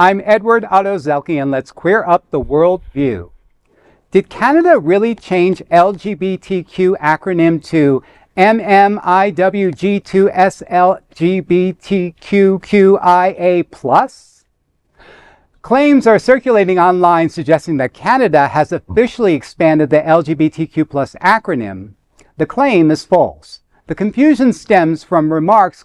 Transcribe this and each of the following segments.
I'm Edward Otto Zieke, and let's queer up the world view. Did Canada really change LGBTQ acronym to MMIWG2SLGBTQQIA+? Claims are circulating online suggesting that Canada has officially expanded the LGBTQ+ acronym. The claim is false. The confusion stems from remarks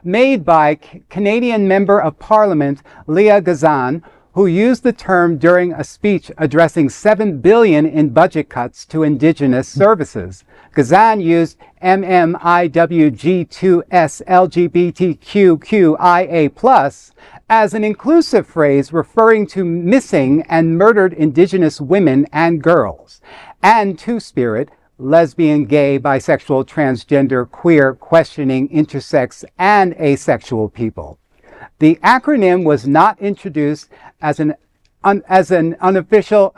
made by Canadian Member of Parliament Leah Gazan, who used the term during a speech addressing $7 billion in budget cuts to Indigenous services. Gazan used MMIWG2SLGBTQQIA+ as an inclusive phrase referring to missing and murdered Indigenous women and girls, and Two-Spirit, lesbian, gay, bisexual, transgender, queer, questioning, intersex, and asexual people. The acronym was not introduced as an official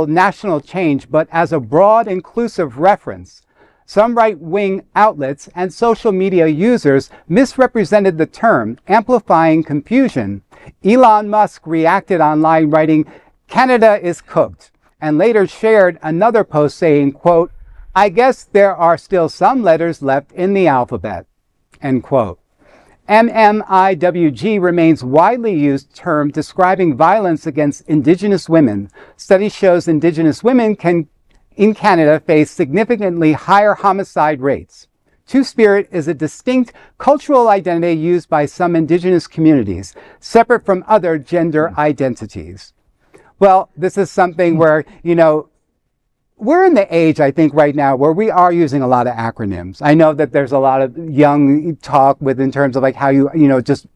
national change, but as a broad, inclusive reference. Some right-wing outlets and social media users misrepresented the term, amplifying confusion. Elon Musk reacted online writing, "Canada is cooked," and later shared another post saying, quote, "I guess there are still some letters left in the alphabet," end quote. MMIWG remains widely used term describing violence against Indigenous women. Study shows Indigenous women in Canada face significantly higher homicide rates. Two-Spirit is a distinct cultural identity used by some Indigenous communities, separate from other gender identities. Well, this is something where, we're in the age, I think, right now where we are using a lot of acronyms. I know that there's a lot of young talk in terms of like how just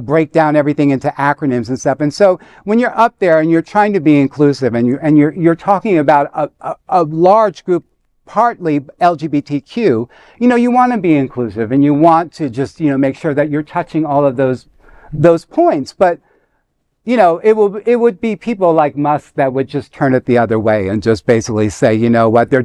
break down everything into acronyms and stuff. And so when you're up there and you're trying to be inclusive and you're talking about a large group, partly LGBTQ, you want to be inclusive and you want to just, make sure that you're touching all of those points. But it would be people like Musk that would just turn it the other way and just basically say, you know what, they're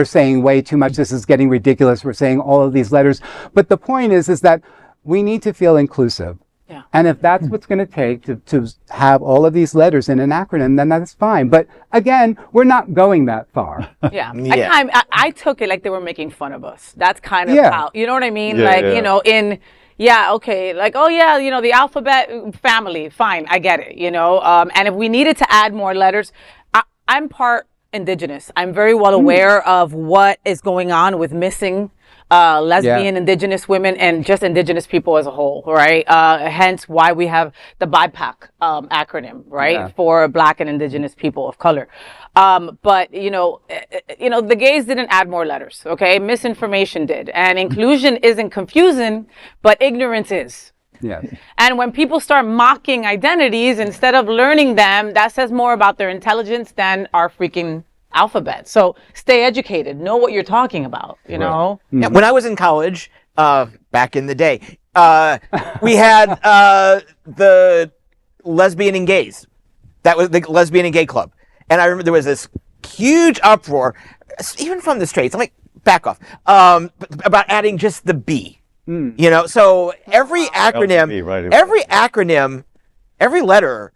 saying way too much. This is getting ridiculous. We're saying all of these letters. But the point is that we need to feel inclusive. Yeah. And if that's what's going to take to have all of these letters in an acronym, then that's fine. But again, we're not going that far. Yeah. I took it like they were making fun of us. That's kind of how, you know what I mean? Okay. Like, oh yeah, the alphabet family, fine, I get it, and if we needed to add more letters, I'm part Indigenous. I'm very well aware of what is going on with missing lesbian, Indigenous women, and just Indigenous people as a whole, right? Hence why we have the BIPOC acronym, right, for Black and Indigenous people of color. But the gays didn't add more letters, okay? Misinformation did, and inclusion isn't confusing, but ignorance is. Yes. And when people start mocking identities instead of learning them, that says more about their intelligence than our freaking alphabet. So stay educated, know what you're talking about, you know? Yeah, when I was in college, back in the day, we had the lesbian and gays. That was the lesbian and gay club. And I remember there was this huge uproar, even from the straights. I'm like, back off, about adding just the B. So every acronym, every letter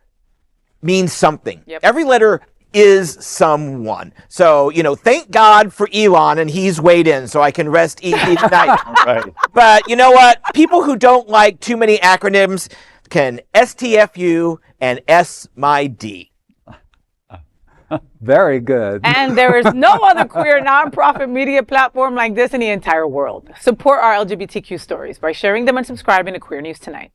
means something. Yep. Every letter is someone. So, thank God for Elon, and he's weighed in so I can rest easy tonight. Right. But you know what? People who don't like too many acronyms can STFU and S my D. Very good. And there is no other queer nonprofit media platform like this in the entire world. Support our LGBTQ stories by sharing them and subscribing to Queer News Tonight.